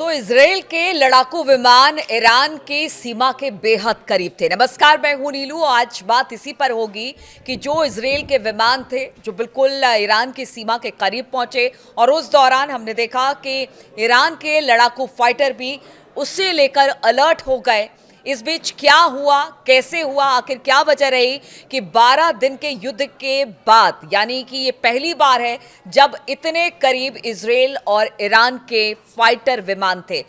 तो इजराइल के लड़ाकू विमान ईरान के सीमा के बेहद करीब थे। नमस्कार, मैं हूं नीलू। आज बात इसी पर होगी कि जो इजराइल के विमान थे जो बिल्कुल ईरान की सीमा के करीब पहुंचे और उस दौरान हमने देखा कि ईरान के लड़ाकू फाइटर भी उससे लेकर अलर्ट हो गए। इस बीच क्या हुआ, कैसे हुआ, आखिर क्या वजह रही कि 12 दिन के युद्ध के बाद, यानी कि ये पहली बार है जब इतने करीब इजराइल और ईरान के फाइटर विमान थे।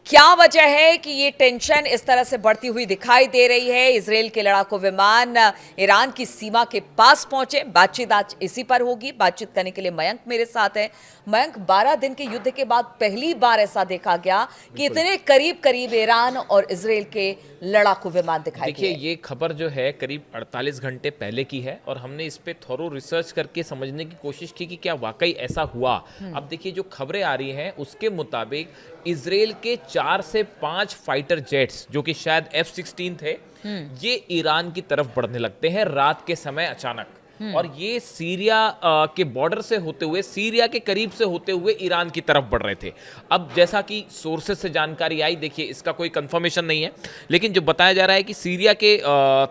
क्या वजह है कि ये टेंशन इस तरह से बढ़ती हुई दिखाई दे रही है? इजराइल के लड़ाकू विमान ईरान की सीमा के पास पहुंचे। बातचीत आज इसी पर होगी। बातचीत करने के लिए मयंक मेरे साथ है। मयंक, 12 दिन के युद्ध के बाद पहली बार ऐसा देखा गया कि इतने करीब करीब ईरान और इजराइल के लड़ाकू विमान दिखाई दिए। देखिए, ये खबर जो है करीब 48 घंटे पहले की है और हमने इस पे थोरो रिसर्च करके समझने की कोशिश की कि क्या वाकई ऐसा हुआ। अब देखिए, जो खबरें आ रही हैं उसके मुताबिक इजराइल के 4 से 5 फाइटर जेट्स, जो कि शायद F-16 थे, ये ईरान की तरफ बढ़ने लगते हैं रात के समय अचानक। और ये सीरिया के बॉर्डर से होते हुए, सीरिया के करीब से होते हुए ईरान की तरफ बढ़ रहे थे। अब जैसा कि सोर्सेस से जानकारी आई, देखिए इसका कोई कंफर्मेशन नहीं है, लेकिन जो बताया जा रहा है कि सीरिया के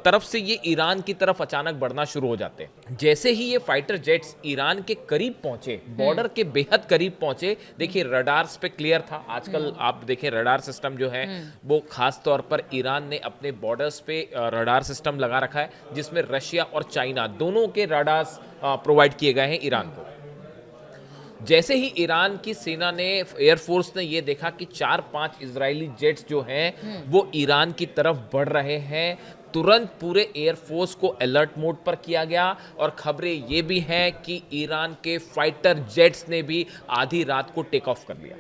तरफ से ये ईरान की तरफ अचानक बढ़ना शुरू हो जाते हैं। जैसे ही ये फाइटर जेट्स ईरान के करीब पहुंचे, बॉर्डर के बेहद करीब पहुंचे, देखिए रडार्स पे क्लियर था। आजकल आप देखें, रडार सिस्टम जो है वो खास तौर पर ईरान ने अपने बॉर्डर्स पे रडार सिस्टम लगा रखा है, जिसमें रशिया और चाइना दोनों के रडार्स प्रोवाइड किए गए हैं ईरान को। जैसे ही ईरान की सेना ने, एयरफोर्स ने ये देखा कि 4-5 इजरायली जेट्स जो हैं वो ईरान की तरफ बढ़ रहे हैं, तुरंत पूरे एयरफोर्स को अलर्ट मोड पर किया गया। और खबरें ये भी हैं कि ईरान के फाइटर जेट्स ने भी आधी रात को टेक ऑफ कर लिया।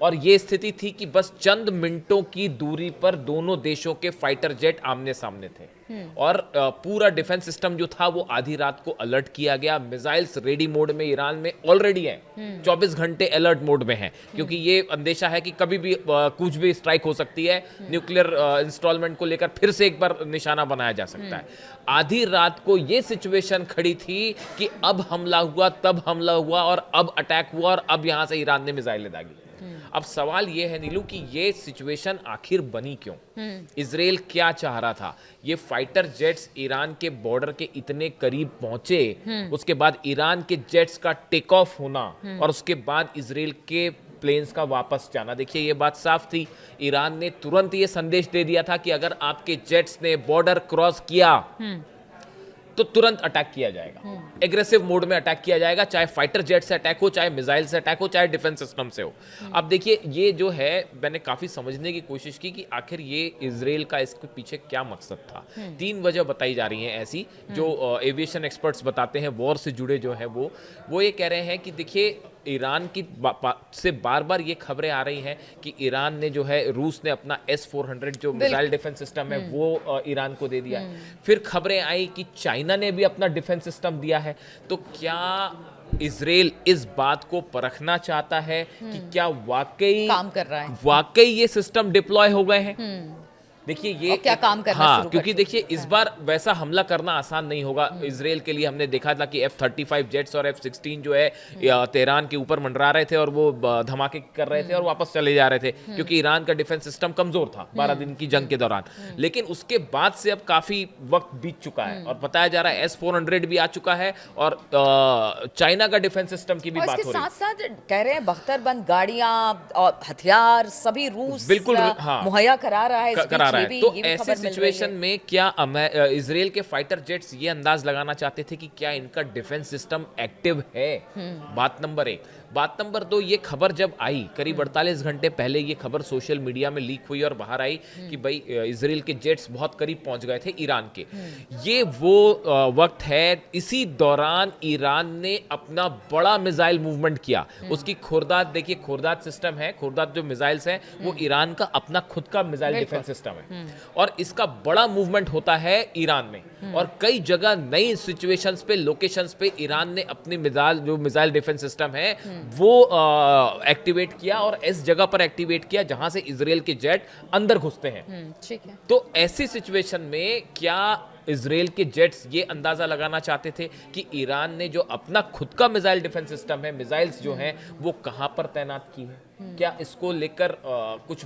और ये स्थिति थी कि बस चंद मिनटों की दूरी पर दोनों देशों के फाइटर जेट आमने सामने थे। और पूरा डिफेंस सिस्टम जो था वो आधी रात को अलर्ट किया गया। मिसाइल्स रेडी मोड में ईरान में ऑलरेडी हैं, 24 घंटे अलर्ट मोड में हैं, क्योंकि ये अंदेशा है कि कभी भी कुछ भी स्ट्राइक हो सकती है। न्यूक्लियर इंस्टॉलमेंट को लेकर फिर से एक बार निशाना बनाया जा सकता है। आधी रात को ये सिचुएशन खड़ी थी कि अब हमला हुआ, तब हमला हुआ, और अब अटैक हुआ, और अब यहां से ईरान ने मिसाइलें दागी। अब सवाल यह है नीलू कि ये सिचुएशन आखिर बनी क्यों? इजराइल क्या चाह रहा था? ये फाइटर जेट्स ईरान के बॉर्डर के इतने करीब पहुंचे, उसके बाद ईरान के जेट्स का टेक ऑफ होना, और उसके बाद इजराइल के प्लेन्स का वापस जाना। देखिए, ये बात साफ थी। ईरान ने तुरंत ये संदेश दे दिया था कि अगर आपके जेट्स ने बॉर्डर क्रॉस किया तो तुरंत अटैक किया जाएगा। एग्रेसिव मोड में अटैक किया जाएगा, चाहे फाइटर जेट से अटैक हो, चाहे मिसाइल से अटैक हो, चाहे डिफेंस सिस्टम से हो। अब देखिए, ये जो है, मैंने काफी समझने की कोशिश की कि आखिर ये इजराइल का इसके पीछे क्या मकसद था। 3 वजह बताई जा रही हैं ऐसी, जो एविएशन एक्सपर्ट्स बताते हैं, वॉर से जुड़े जो है वो ये कह रहे हैं कि देखिए, ईरान की से बार बार ये खबरें आ रही हैं कि ईरान ने जो है, रूस ने अपना S-400 जो मिसाइल डिफेंस सिस्टम है वो ईरान को दे दिया है। फिर खबरें आई कि चाइना ने भी अपना डिफेंस सिस्टम दिया है। तो क्या इजराइल इस बात को परखना चाहता है कि क्या वाकई काम कर रहा है, वाकई ये सिस्टम डिप्लॉय हो गए हैं? देखिए, ये क्या काम करना शुरू क्योंकि देखिए, इस बार वैसा हमला करना आसान नहीं होगा इजराइल के लिए। हमने देखा था कि F-35 जेट्स और F-16 जो है तेहरान के ऊपर मंडरा रहे थे और वो धमाके कर रहे थे और वापस चले जा रहे थे, क्योंकि ईरान का डिफेंस सिस्टम कमजोर था 12 दिन की जंग के दौरान। लेकिन उसके बाद से अब काफी वक्त बीत चुका है और बताया जा रहा है S-400 भी आ चुका है, और चाइना का डिफेंस सिस्टम की भी बात हो रही है। साथ साथ कह रहे हैं बख्तरबंद गाड़ियां और हथियार सभी रूस बिल्कुल मुहैया करा रहा है। तो ऐसे सिचुएशन में क्या इजराइल के फाइटर जेट्स ये अंदाज लगाना चाहते थे कि क्या इनका डिफेंस सिस्टम एक्टिव है? बात नंबर 1। बात नंबर 2, ये खबर जब आई करीब 48 घंटे पहले, ये खबर सोशल मीडिया में लीक हुई और बाहर आई कि भाई इजराइल के जेट्स बहुत करीब पहुंच गए थे ईरान के। ये वो वक्त है, इसी दौरान ईरान ने अपना बड़ा मिसाइल मूवमेंट किया। उसकी खुर्दाद देखिए, खुर्दाद सिस्टम है, खुर्दाद जो मिसाइल्स हैं वो ईरान का अपना खुद का मिसाइल डिफेंस सिस्टम है, और इसका बड़ा मूवमेंट होता है ईरान में। और कई जगह नई सिचुएशंस पे, लोकेशंस पे ईरान ने अपनी मिसाइल डिफेंस सिस्टम है वो एक्टिवेट किया, और इस जगह पर एक्टिवेट किया जहां से इजराइल के जेट अंदर घुसते हैं। ठीक है। तो ऐसी सिचुएशन में क्या इजराइल के जेट्स ये अंदाजा लगाना चाहते थे कि ईरान ने जो अपना खुद का मिसाइल डिफेंस सिस्टम है, मिसाइल्स जो हैं वो कहां पर तैनात की है? क्या इसको लेकर कुछ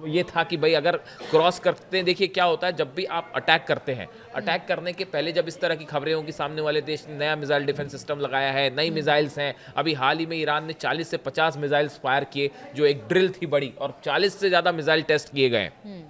ये था कि भाई अगर क्रॉस करते हैं, देखिए क्या होता है जब भी आप अटैक करते हैं, अटैक करने के पहले जब इस तरह की खबरें होंगी सामने वाले देश ने नया मिसाइल डिफेंस सिस्टम लगाया है, नई मिसाइल्स हैं, अभी हाल ही में ईरान ने 40 से 50 मिसाइल्स फायर किए जो एक ड्रिल थी बड़ी, और 40 से ज़्यादा मिसाइल टेस्ट किए गए हैं,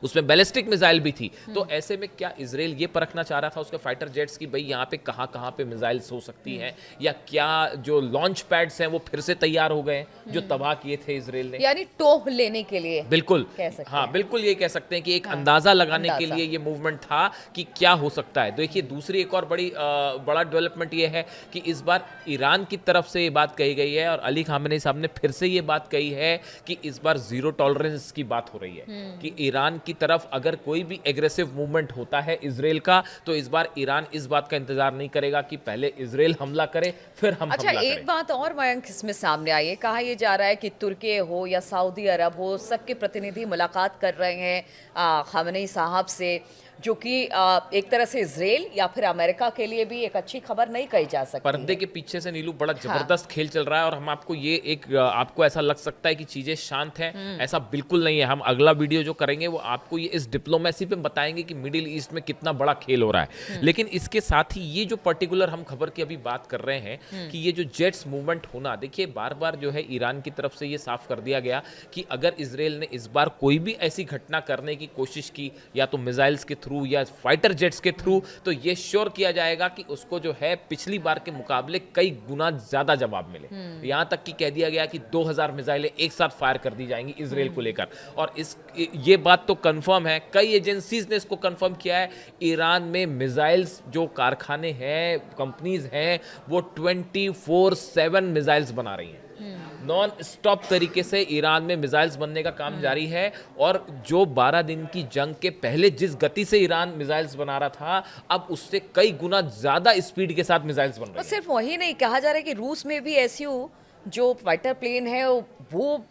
उसमें बैलिस्टिक मिसाइल भी थी। तो ऐसे में क्या इजराइल ये परखना चाह रहा था उसके फाइटर जेट्स की भाई यहाँ पे कहाँ पे मिसाइल्स हो सकती हैं, या क्या जो लॉन्च पैड्स हैं वो फिर से तैयार हो गए हैं जो तबाह किए थे इजराइल ने, यानी टोह लेने के लिए बिल्कुल कह सकते हाँ हैं। बिल्कुल ये कह सकते हैं कि एक अंदाजा लगाने के अंदाजा। लिए ये मूवमेंट था कि क्या हो सकता है। देखिए दूसरी एक और बड़ा डेवलपमेंट ये है कि इस बार ईरान की तरफ से ये बात कही गई है और अली खामेनी साहब ने फिर से ये बात कही है कि इस बार जीरो टॉलरेंस की बात हो रही है कि ईरान की तरफ अगर कोई भी एग्रेसिव मूवमेंट होता है इजराइल का, तो इस बार ईरान इस बात का इंतजार नहीं करेगा कि पहले इजराइल हमला करे फिर हम अच्छा, हमला एक करें। बात और मयंक इसमें सामने आई है, कहा यह जा रहा है कि तुर्की हो या सऊदी अरब हो, सबके प्रतिनिधि मुलाकात कर रहे हैं खामेनी साहब से, जो कि एक तरह से इजराइल या फिर अमेरिका के लिए भी एक अच्छी खबर नहीं कही जा सकती। पर्दे के पीछे से नीलू बड़ा जबरदस्त खेल चल रहा है और हम आपको ये आपको ऐसा लग सकता है कि चीजें शांत हैं, ऐसा बिल्कुल नहीं है। हम अगला वीडियो जो करेंगे वो आपको ये इस डिप्लोमेसी पे बताएंगे कि मिडिल ईस्ट में कितना बड़ा खेल हो रहा है। लेकिन इसके साथ ही ये जो पर्टिकुलर हम खबर की अभी बात कर रहे हैं कि ये जो जेट्स मूवमेंट होना, देखिए बार बार जो है ईरान की तरफ से ये साफ कर दिया गया कि अगर इजराइल ने इस बार कोई भी ऐसी घटना करने की कोशिश की, या तो मिसाइल्स के थ्रू या फाइटर जेट्स के थ्रू, तो ये श्योर किया जाएगा कि उसको जो है पिछली बार के मुकाबले कई गुना ज्यादा जवाब मिले। यहां तक कि कह दिया गया कि 2000 मिसाइलें एक साथ फायर कर दी जाएंगी इजराइल को लेकर, और ये बात तो कंफर्म है, कई एजेंसीज ने इसको कंफर्म किया है। ईरान में मिसाइल्स जो कारखाने हैं, कंपनीज हैं, वो 24/7 मिसाइल्स बना रही हैं। नॉन स्टॉप तरीके से ईरान में मिसाइल्स बनने का काम जारी है, और जो 12 दिन की जंग के पहले जिस गति से ईरान मिसाइल्स बना रहा था, अब उससे कई गुना ज्यादा स्पीड के साथ मिसाइल्स बन और रही हैं। सिर्फ वही नहीं, कहा जा रहा है कि रूस में भी एसयू जो फाइटर प्लेन है वो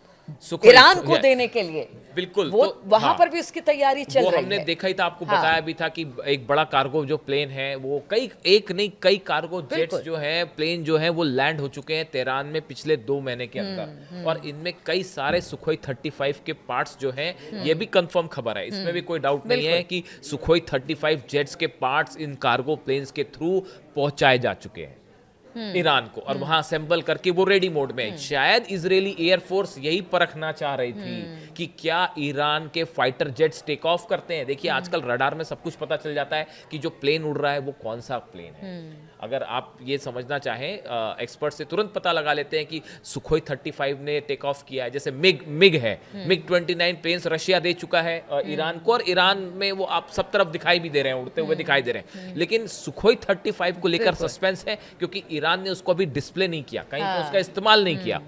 सुखोई ईरान को या- देने के लिए बिल्कुल, वो तो वहां हाँ, पर भी उसकी तैयारी चल वो रही हमने है। देखा ही था, आपको हाँ। बताया भी था कि एक बड़ा कार्गो जो प्लेन है वो कई कार्गो जेट्स बिल्कुल। जो है, प्लेन जो है वो लैंड हो चुके हैं तेहरान में पिछले 2 महीने के अंदर, और इनमें कई सारे सुखोई 35 के पार्ट्स जो हैं, ये भी कंफर्म खबर है, इसमें भी कोई डाउट नहीं है कि सुखोई 35 जेट्स के पार्ट्स इन कार्गो प्लेन्स के थ्रू पहुंचाए जा चुके हैं ईरान को, और वहां असेंबल करके वो रेडी मोड में है। शायद इजरायली एयरफोर्स यही परखना चाह रही थी कि क्या ईरान के फाइटर जेट्स टेक ऑफ करते हैं। देखिए आजकल रडार में सब कुछ पता चल जाता है कि जो प्लेन उड़ रहा है वो कौन सा प्लेन है। अगर आप ये समझना चाहें, एक्सपर्ट से तुरंत पता लगा लेते हैं कि सुखोई 35 ने टेक ऑफ किया है। जैसे मिग है, मिग 29 प्लेन्स रशिया दे चुका है ईरान को, और ईरान में वो आप सब तरफ दिखाई भी दे रहे हैं, उड़ते हुए दिखाई दे रहे हैं। लेकिन सुखोई 35 को लेकर सस्पेंस है, क्योंकि ईरान ने उसको अभी डिस्प्ले नहीं किया, कहीं पे उसका इस्तेमाल नहीं किया।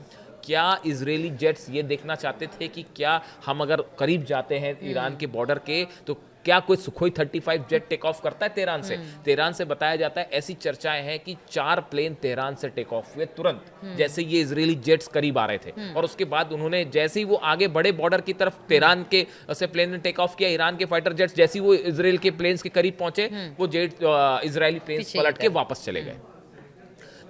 क्या इजरायली जेट्स ये देखना चाहते थे कि क्या हम अगर करीब जाते हैं ईरान के बॉर्डर के, तो क्या कोई सुखोई 35 जेट टेक ऑफ करता है तेहरान से। तेहरान से बताया जाता है, ऐसी चर्चाएं हैं कि 4 प्लेन तेहरान से टेक ऑफ हुए तुरंत, जैसे ये इजरायली जेट्स करीब आ रहे थे, और उसके बाद उन्होंने जैसे ही वो आगे बड़े बॉर्डर की तरफ तेहरान के से प्लेन ने टेक ऑफ किया, ईरान के फाइटर जेट्स जैसे ही वो इजराइल के प्लेन्स के करीब पहुंचे, वो जेट इजरायली प्लेन्स पीछे पलट के वापस चले गए।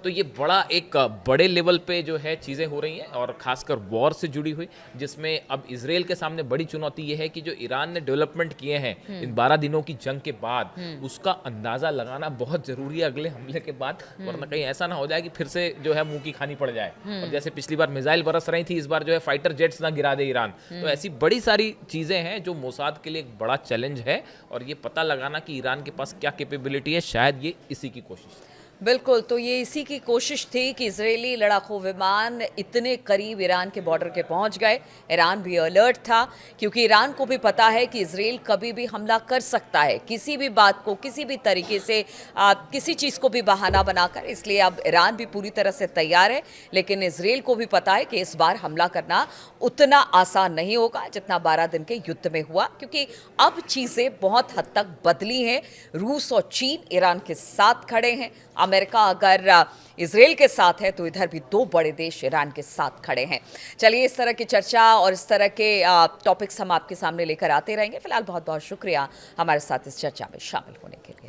तो ये बड़ा एक बड़े लेवल पे जो है चीज़ें हो रही हैं, और खासकर वॉर से जुड़ी हुई, जिसमें अब इजराइल के सामने बड़ी चुनौती ये है कि जो ईरान ने डेवलपमेंट किए हैं इन 12 दिनों की जंग के बाद, उसका अंदाज़ा लगाना बहुत ज़रूरी है अगले हमले के बाद, वरना कहीं ऐसा ना हो जाए कि फिर से जो है मुंह की खानी पड़ जाए। और जैसे पिछली बार मिसाइल बरस रही थी, इस बार जो है फाइटर जेट्स ना गिरा दे ईरान। तो ऐसी बड़ी सारी चीज़ें हैं जो मोसाद के लिए एक बड़ा चैलेंज है, और ये पता लगाना कि ईरान के पास क्या कैपेबिलिटी है, शायद ये इसी की कोशिश है। बिल्कुल, तो ये इसी की कोशिश थी कि इजरायली लड़ाकू विमान इतने करीब ईरान के बॉर्डर के पहुंच गए। ईरान भी अलर्ट था, क्योंकि ईरान को भी पता है कि इजराइल कभी भी हमला कर सकता है, किसी भी बात को किसी भी तरीके से किसी चीज़ को भी बहाना बनाकर। इसलिए अब ईरान भी पूरी तरह से तैयार है, लेकिन इजराइल को भी पता है कि इस बार हमला करना उतना आसान नहीं होगा जितना 12 दिन के युद्ध में हुआ, क्योंकि अब चीज़ें बहुत हद तक बदली हैं। रूस और चीन ईरान के साथ खड़े हैं, अमेरिका अगर इजराइल के साथ है तो इधर भी 2 बड़े देश ईरान के साथ खड़े हैं। चलिए, इस तरह की चर्चा और इस तरह के टॉपिक्स हम आपके सामने लेकर आते रहेंगे। फिलहाल बहुत बहुत शुक्रिया हमारे साथ इस चर्चा में शामिल होने के लिए।